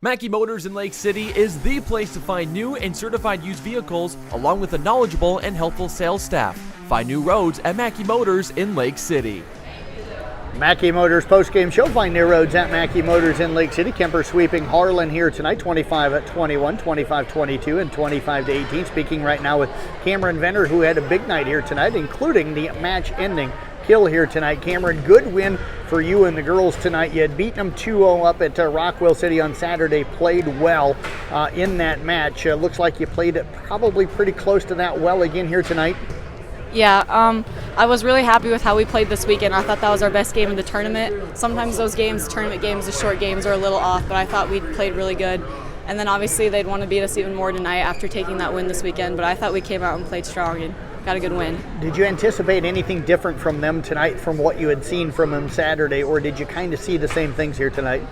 Mackey Motors in Lake City is the place to find new and certified used vehicles, along with a knowledgeable and helpful sales staff. Find new roads at Mackey Motors in Lake City. Mackey Motors postgame show. Find new roads at Mackey Motors in Lake City. Kuemper sweeping Harlan here tonight, 25-21, 25-22, and 25-18. Speaking right now with Kamryn Venner, who had a big night here tonight, including the match-ending kill here tonight. Kamryn, good win for you and the girls tonight. You had beaten them 2-0 up at Rockwell City on Saturday. Played well in that match. Looks like you played it probably pretty close to that well again here tonight. Yeah, I was really happy with how we played this weekend. I thought that was our best game in the tournament. Sometimes those games, tournament games, the short games, are a little off, but I thought we played really good. And then obviously they'd want to beat us even more tonight after taking that win this weekend, but I thought we came out and played strong and got a good win. Did you anticipate anything different from them tonight from what you had seen from them Saturday, or did you kind of see the same things here tonight?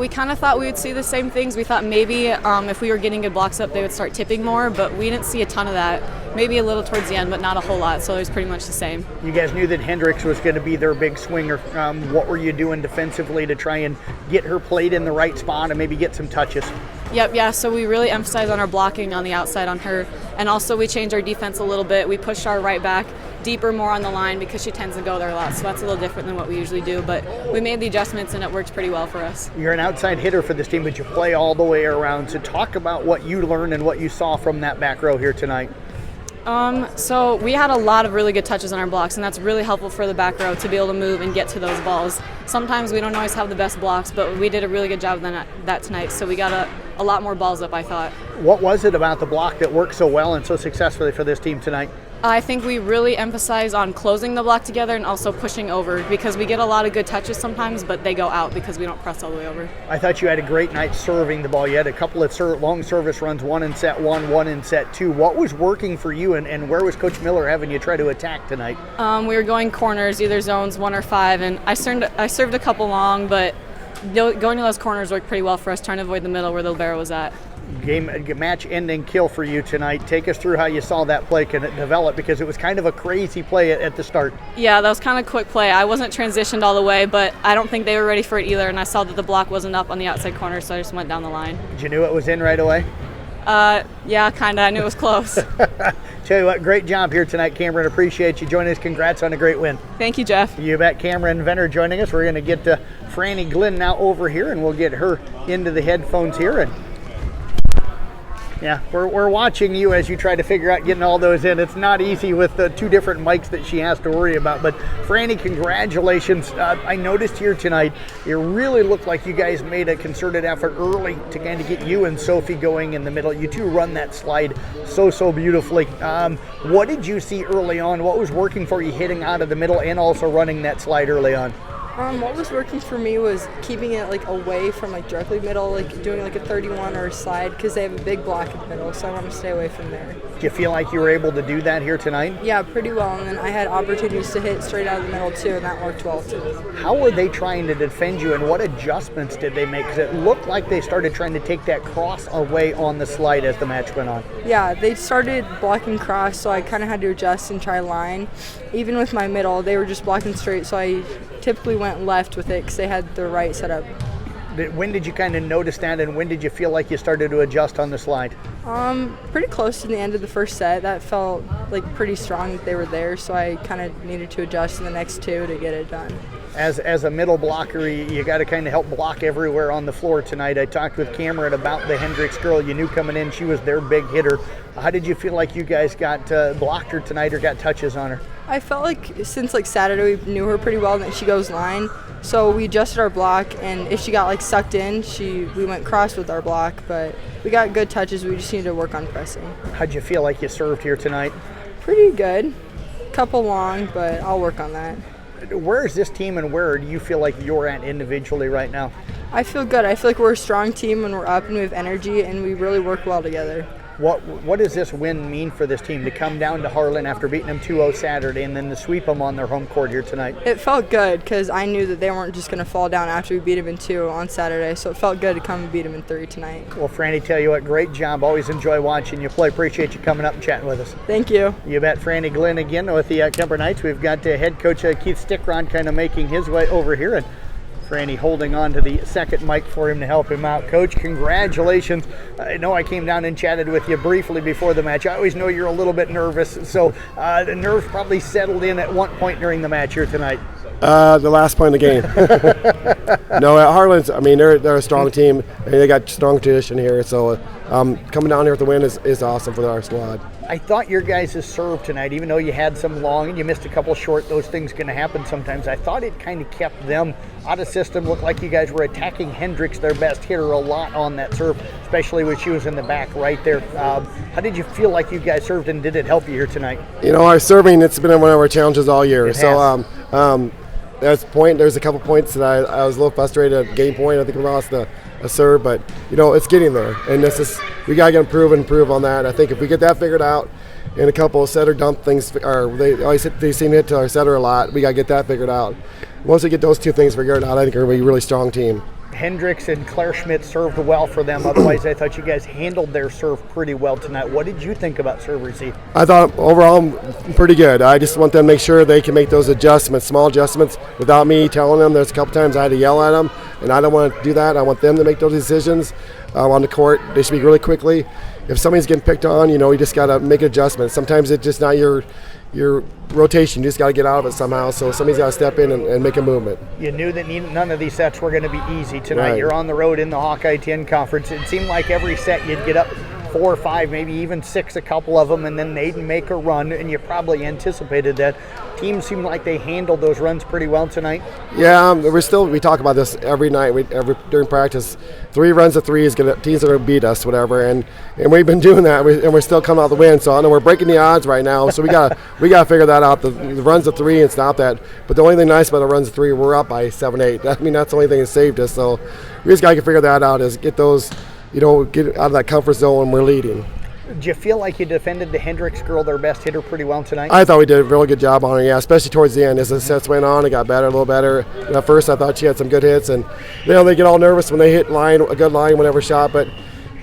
We kind of thought we would see the same things. We thought maybe if we were getting good blocks up, they would start tipping more, but we didn't see a ton of that. Maybe a little towards the end, but not a whole lot, so it was pretty much the same. You guys knew that Hendricks was going to be their big swinger. What were you doing defensively to try and get her played in the right spot and maybe get some touches? Yep, yeah, so we really emphasized on our blocking on the outside on her, and also we changed our defense a little bit. We pushed our right back deeper, more on the line, because she tends to go there a lot, so that's a little different than what we usually do, but we made the adjustments and it worked pretty well for us. You're an outside hitter for this team, but you play all the way around, so talk about what you learned and what you saw from that back row here tonight. So we had a lot of really good touches on our blocks, and that's really helpful for the back row to be able to move and get to those balls. Sometimes we don't always have the best blocks, but we did a really good job of that tonight, so we got a lot more balls up, I thought. What was it about the block that worked so well and so successfully for this team tonight? I think we really emphasize on closing the block together and also pushing over, because we get a lot of good touches sometimes, but they go out because we don't press all the way over. I thought you had a great night serving the ball. You had a couple of long service runs, one in set one, one in set two. What was working for you, and where was Coach Miller having you try to attack tonight? We were going corners, either zones 1 or 5, and I served a couple long, but going to those corners worked pretty well for us, trying to avoid the middle where the libero was at. Match-ending kill for you tonight. Take us through how you saw that play develop, because it was kind of a crazy play at the start. Yeah, that was kind of a quick play. I wasn't transitioned all the way, but I don't think they were ready for it either, and I saw that the block wasn't up on the outside corner, so I just went down the line. Did you knew it was in right away? Yeah, kind of. I knew it was close. Tell you what, great job here tonight, Kamryn. Appreciate you joining us. Congrats on a great win. Thank you, Jeff. You bet. Kamryn Venner joining us. We're going to get Frankie Glynn now over here, and we'll get her into the headphones here. And yeah, we're watching you as you try to figure out getting all those in. It's not easy with the two different mics that she has to worry about. But Frankie, congratulations. I noticed here tonight, it really looked like you guys made a concerted effort early to kind of get you and Sophie going in the middle. You two run that slide so beautifully. What did you see early on? What was working for you hitting out of the middle and also running that slide early on? What was working for me was keeping it away from directly middle, doing a 31 or a slide, because they have a big block in the middle, so I want to stay away from there. Do you feel like you were able to do that here tonight? Yeah, pretty well, and then I had opportunities to hit straight out of the middle too, and that worked well too. How were they trying to defend you, and what adjustments did they make? Because it looked like they started trying to take that cross away on the slide as the match went on. Yeah, they started blocking cross, so I kind of had to adjust and try line. Even with my middle, they were just blocking straight, so I typically went left with it because they had the right setup. When did you kind of notice that, and when did you feel like you started to adjust on the slide? Pretty close to the end of the first set. That felt pretty strong that they were there, so I kind of needed to adjust in the next two to get it done. As a middle blocker, you got to kind of help block everywhere on the floor tonight. I talked with Kamryn about the Hendricks girl. You knew coming in she was their big hitter. How did you feel like you guys got blocked her tonight or got touches on her? I felt like since Saturday we knew her pretty well and that she goes line, so we adjusted our block, and if she got sucked in, we went cross with our block, but we got good touches. We just needed to work on pressing. How'd you feel like you served here tonight? Pretty good. Couple long, but I'll work on that. Where is this team, and where do you feel like you're at individually right now? I feel good. I feel like we're a strong team when we're up and we have energy, and we really work well together. What does this win mean for this team to come down to Harlan after beating them 2-0 Saturday and then to sweep them on their home court here tonight? It felt good because I knew that they weren't just going to fall down after we beat them in 2 on Saturday, so it felt good to come and beat them in 3 tonight. Well, Frankie, tell you what, great job. Always enjoy watching you play. Appreciate you coming up and chatting with us. Thank you. You bet. Frankie Glynn again with the Kuemper Knights. We've got head coach Keith Stickrod kind of making his way over here. And Frankie holding on to the second mic for him to help him out. Coach, congratulations. I know I came down and chatted with you briefly before the match. I always know you're a little bit nervous, so the nerves probably settled in at one point during the match here tonight. The last point of the game. No, Harlan's, I mean, they're a strong team, and they got strong tradition here, so coming down here with the win is awesome for our squad. I thought your guys' serve tonight, even though you had some long and you missed a couple short, those things going to happen sometimes. I thought it kind of kept them out of system. Looked like you guys were attacking Hendricks, their best hitter, a lot on that serve, especially when she was in the back right there. How did you feel like you guys served, and did it help you here tonight? You know, our serving, it's been one of our challenges all year. There's a couple points that I was a little frustrated at game point. I think we lost a serve, but you know, it's getting there, and we gotta improve on that. I think if we get that figured out, and a couple of setter dump things, or they seem to hit to our setter a lot, we gotta get that figured out. Once we get those two things figured out, I think we're gonna be a really strong team. Hendricks and Claire Schmidt served well for them. Otherwise, I thought you guys handled their serve pretty well tonight. What did you think about serve receive? I thought overall pretty good. I just want them to make sure they can make those adjustments, small adjustments, without me telling them. There's a couple times I had to yell at them, and I don't want to do that. I want them to make those decisions on the court. They should be really quickly. If somebody's getting picked on, you know, you just got to make adjustments. Sometimes it's just not your rotation. You just got to get out of it somehow. So somebody's got to step in and make a movement. You knew that none of these sets were going to be easy tonight. Right. You're on the road in the Hawkeye 10 conference. It seemed like every set you'd get up 4 or 5, maybe even 6, a couple of them, and then they'd make a run, and you probably anticipated that. Teams seemed like they handled those runs pretty well tonight. Yeah, we talk about this every night. During practice, 3 runs of 3 teams are going to beat us, whatever, and we've been doing that, and we're still coming out the win. So I know we're breaking the odds right now. So we got to figure that out. The runs of 3 and stop that. But the only thing nice about the runs of 3, we're up by 7-8. I mean, that's the only thing that saved us. So we just got to figure that out. Is get those, get out of that comfort zone when we're leading. Do you feel like you defended the Hendricks girl, their best hitter, pretty well tonight? I thought we did a really good job on her, yeah, especially towards the end. As the sets went on, it got better, a little better. And at first, I thought she had some good hits, and they get all nervous when they hit a good line, whatever shot. But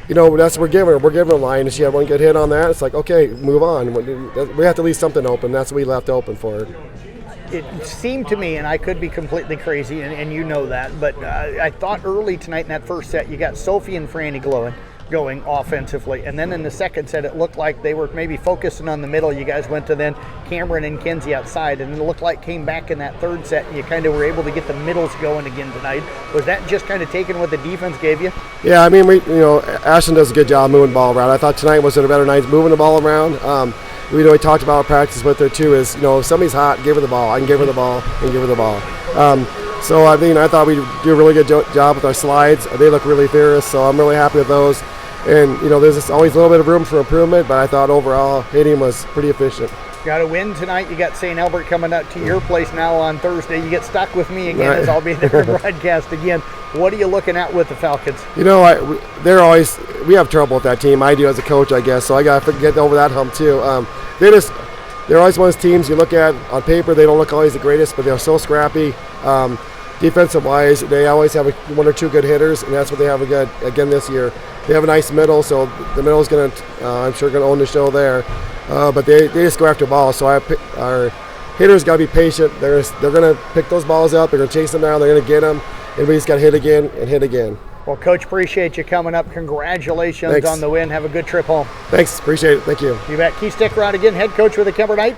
that's what we're giving her. We're giving her a line, and she had one good hit on that. It's like, okay, move on. We have to leave something open. That's what we left open for her. It seemed to me, and I could be completely crazy, and you know that, but I thought early tonight in that first set, you got Sophie and Frannie going offensively, and then in the second set, it looked like they were maybe focusing on the middle. You guys went to then Kamryn and Kenzie outside, and it looked like came back in that third set, and you kind of were able to get the middles going again tonight. Was that just kind of taking what the defense gave you? Yeah, I mean, Ashton does a good job moving the ball around. I thought tonight was a better night moving the ball around. We talked about practice with her too. Is if somebody's hot, give her the ball. I can give her the ball and give her the ball. So I thought we do a really good job with our slides. They look really fierce, so I'm really happy with those. And there's just always a little bit of room for improvement, but I thought overall hitting was pretty efficient. Got a win tonight. You got St. Albert coming up to your place now on Thursday. You get stuck with me again, right, as I'll be there to broadcast again. What are you looking at with the Falcons? We have trouble with that team. I do as a coach, I guess, so I got to get over that hump too. They're always one of those teams you look at on paper. They don't look always the greatest, but they're so scrappy. Defensive-wise, they always have 1 or 2 good hitters, and that's what they have again this year. They have a nice middle, so the middle is going to, I'm sure, going to own the show there. But they just go after balls, so our hitters got to be patient. They're going to pick those balls up. They're going to chase them down. They're going to get them, and we just got to hit again and hit again. Well, Coach, appreciate you coming up. Congratulations. Thanks. On the win. Have a good trip home. Thanks. Appreciate it. Thank you. You bet. Keith Stickrod again, head coach with the Kuemper Knights.